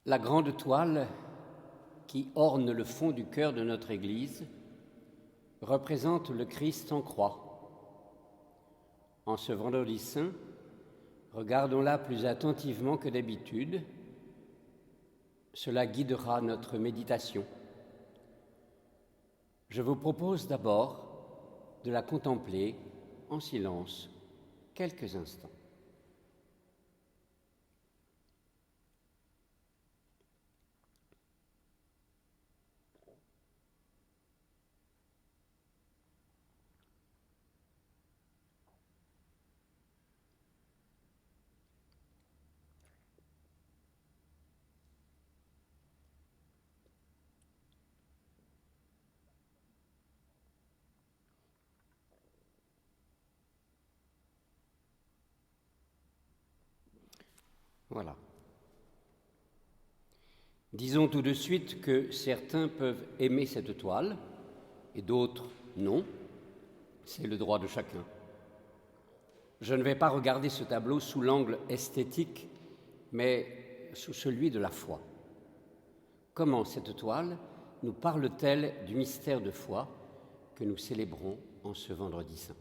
La grande toile qui orne le fond du cœur de notre Église représente le Christ en croix. En ce vendredi saint, regardons-la plus attentivement que d'habitude. Cela guidera notre méditation. Je vous propose d'abord de la contempler en silence quelques instants. Voilà. Disons tout de suite que certains peuvent aimer cette toile et d'autres non. C'est le droit de chacun. Je ne vais pas regarder ce tableau sous l'angle esthétique, mais sous celui de la foi. Comment cette toile nous parle-t-elle du mystère de foi que nous célébrons en ce vendredi saint ?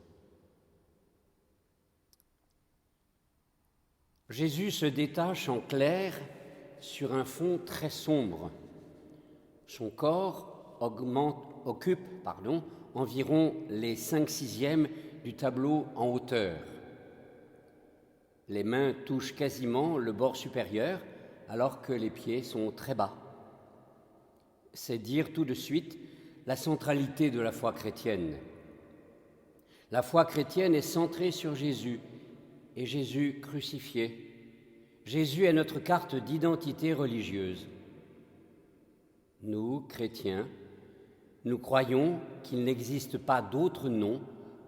Jésus se détache en clair sur un fond très sombre. Son corps occupe environ les 5/6 du tableau en hauteur. Les mains touchent quasiment le bord supérieur, alors que les pieds sont très bas. C'est dire tout de suite la centralité de la foi chrétienne. La foi chrétienne est centrée sur Jésus, et Jésus crucifié. Jésus est notre carte d'identité religieuse. Nous, chrétiens, nous croyons qu'il n'existe pas d'autre nom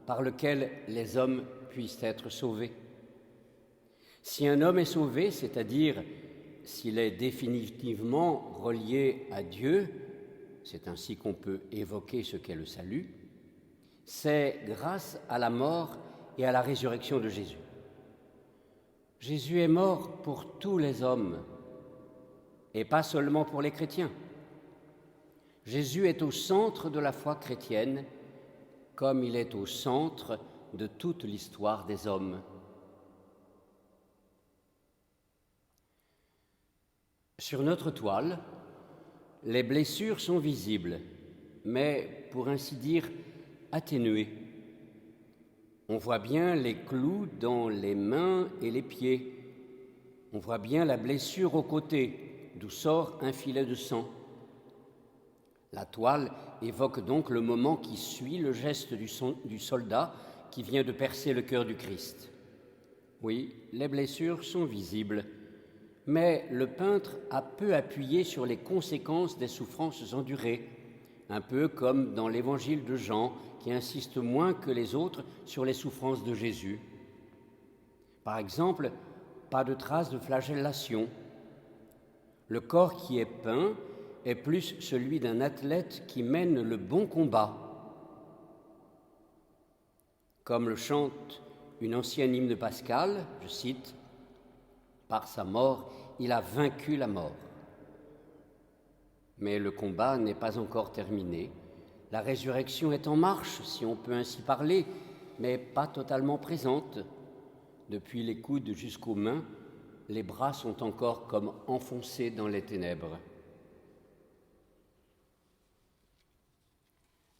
par lequel les hommes puissent être sauvés. Si un homme est sauvé, c'est-à-dire s'il est définitivement relié à Dieu, c'est ainsi qu'on peut évoquer ce qu'est le salut, c'est grâce à la mort et à la résurrection de Jésus. Jésus est mort pour tous les hommes et pas seulement pour les chrétiens. Jésus est au centre de la foi chrétienne comme il est au centre de toute l'histoire des hommes. Sur notre toile, les blessures sont visibles, mais pour ainsi dire atténuées. On voit bien les clous dans les mains et les pieds. On voit bien la blessure au côté, d'où sort un filet de sang. La toile évoque donc le moment qui suit le geste du soldat qui vient de percer le cœur du Christ. Oui, les blessures sont visibles, mais le peintre a peu appuyé sur les conséquences des souffrances endurées, un peu comme dans l'évangile de Jean, qui insiste moins que les autres sur les souffrances de Jésus. Par exemple, pas de traces de flagellation. Le corps qui est peint est plus celui d'un athlète qui mène le bon combat. Comme le chante une ancienne hymne pascale, je cite, « Par sa mort, il a vaincu la mort ». Mais le combat n'est pas encore terminé. La résurrection est en marche, si on peut ainsi parler, mais pas totalement présente. Depuis les coudes jusqu'aux mains, les bras sont encore comme enfoncés dans les ténèbres.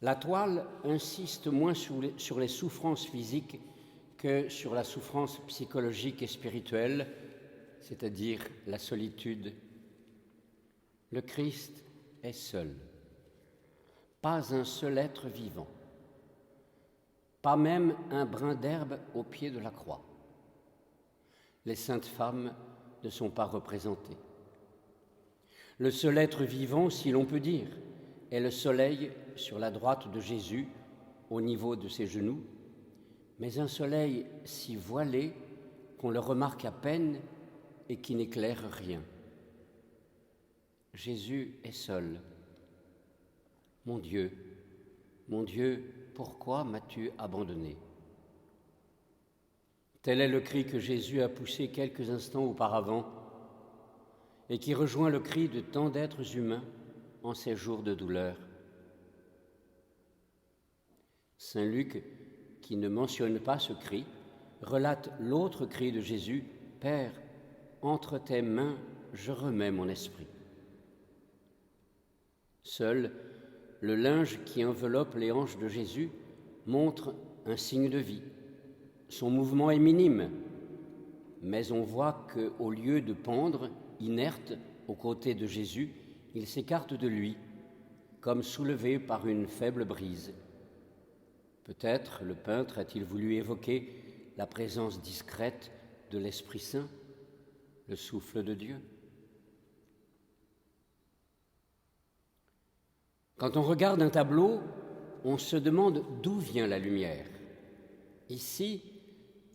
La toile insiste moins sur les souffrances physiques que sur la souffrance psychologique et spirituelle, c'est-à-dire la solitude. Le Christ est seul. Pas un seul être vivant, pas même un brin d'herbe au pied de la croix. Les saintes femmes ne sont pas représentées. Le seul être vivant, si l'on peut dire, est le soleil sur la droite de Jésus, au niveau de ses genoux, mais un soleil si voilé qu'on le remarque à peine et qui n'éclaire rien. Jésus est seul. Mon Dieu, pourquoi m'as-tu abandonné ? Tel est le cri que Jésus a poussé quelques instants auparavant. et qui rejoint le cri de tant d'êtres humains en ces jours de douleur. Saint Luc, qui ne mentionne pas ce cri, relate l'autre cri de Jésus, « Père, entre tes mains, je remets mon esprit ». Seul le linge qui enveloppe les hanches de Jésus montre un signe de vie. Son mouvement est minime, mais on voit qu'au lieu de pendre, inerte, aux côtés de Jésus, il s'écarte de lui, comme soulevé par une faible brise. Peut-être le peintre a-t-il voulu évoquer la présence discrète de l'Esprit Saint, le souffle de Dieu. Quand on regarde un tableau, on se demande d'où vient la lumière. Ici,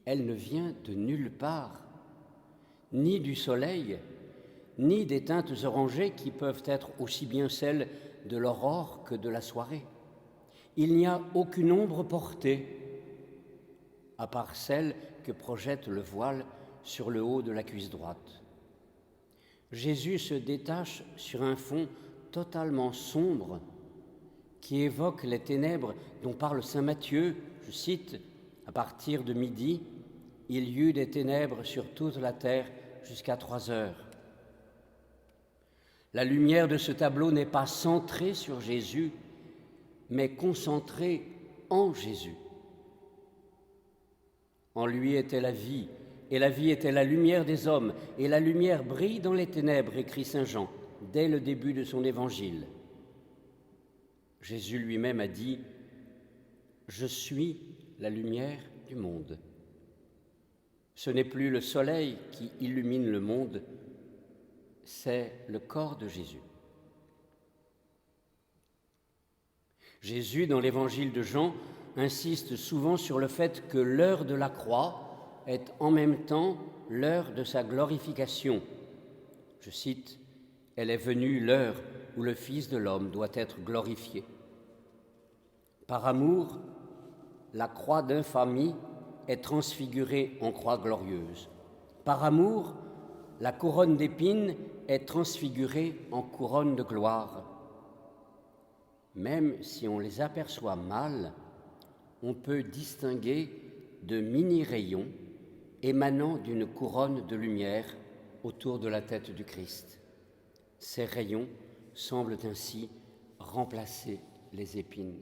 elle ne vient de nulle part, ni du soleil, ni des teintes orangées qui peuvent être aussi bien celles de l'aurore que de la soirée. Il n'y a aucune ombre portée, à part celle que projette le voile sur le haut de la cuisse droite. Jésus se détache sur un fond totalement sombre qui évoque les ténèbres dont parle saint Matthieu, je cite, « À partir de midi, il y eut des ténèbres sur toute la terre jusqu'à 3 heures. » La lumière de ce tableau n'est pas centrée sur Jésus, mais concentrée en Jésus. En lui était la vie, et la vie était la lumière des hommes, et la lumière brille dans les ténèbres, écrit saint Jean, dès le début de son évangile. Jésus lui-même a dit « Je suis la lumière du monde ». Ce n'est plus le soleil qui illumine le monde, c'est le corps de Jésus. Jésus, dans l'évangile de Jean, insiste souvent sur le fait que l'heure de la croix est en même temps l'heure de sa glorification. Je cite, « Elle est venue l'heure où le Fils de l'homme doit être glorifié. » Par amour, la croix d'infamie est transfigurée en croix glorieuse. Par amour, la couronne d'épines est transfigurée en couronne de gloire. Même si on les aperçoit mal, on peut distinguer de mini-rayons émanant d'une couronne de lumière autour de la tête du Christ. Ces rayons semblent ainsi remplacer les épines.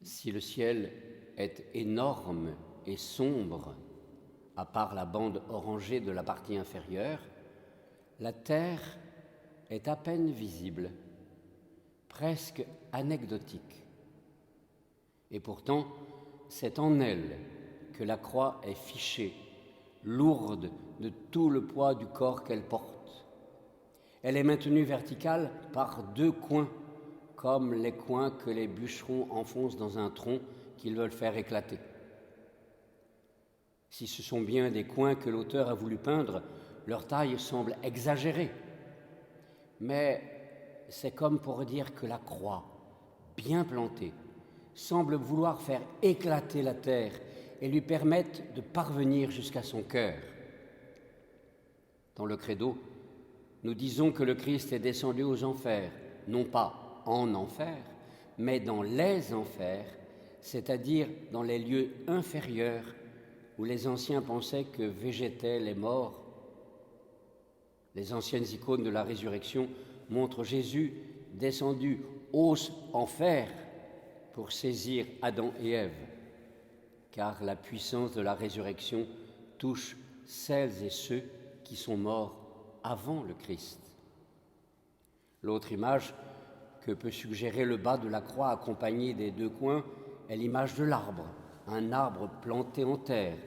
Si le ciel est énorme et sombre, à part la bande orangée de la partie inférieure, la terre est à peine visible, presque anecdotique. Et pourtant, c'est en elle que la croix est fichée, lourde de tout le poids du corps qu'elle porte. Elle est maintenue verticale par 2 coins, comme les coins que les bûcherons enfoncent dans un tronc qu'ils veulent faire éclater. Si ce sont bien des coins que l'auteur a voulu peindre, leur taille semble exagérée. Mais c'est comme pour dire que la croix, bien plantée, semble vouloir faire éclater la terre et lui permettre de parvenir jusqu'à son cœur. Dans le credo, nous disons que le Christ est descendu aux enfers, non pas en enfer, mais dans les enfers, c'est-à-dire dans les lieux inférieurs où les anciens pensaient que végétaient les morts. Les anciennes icônes de la résurrection montrent Jésus descendu aux enfers pour saisir Adam et Ève, car la puissance de la résurrection touche celles et ceux qui sont morts avant le Christ. L'autre image que peut suggérer le bas de la croix accompagné des 2 coins est l'image de l'arbre, un arbre planté en terre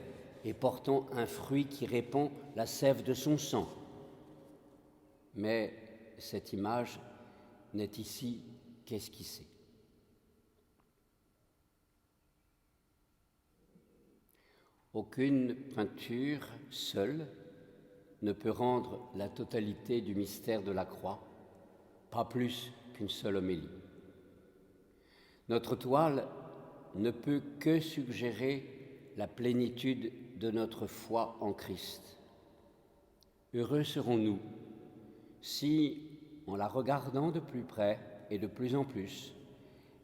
et portant un fruit qui répand la sève de son sang. Mais cette image n'est ici qu'esquissée. Aucune peinture seule ne peut rendre la totalité du mystère de la croix, pas plus qu'une seule homélie. Notre toile ne peut que suggérer la plénitude de notre foi en Christ. Heureux serons-nous si, en la regardant de plus près et de plus en plus,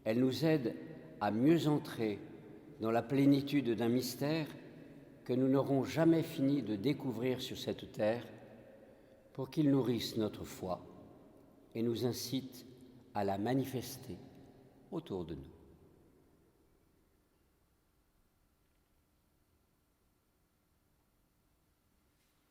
elle nous aide à mieux entrer dans la plénitude d'un mystère que nous n'aurons jamais fini de découvrir sur cette terre, pour qu'il nourrisse notre foi et nous incite à la manifester autour de nous.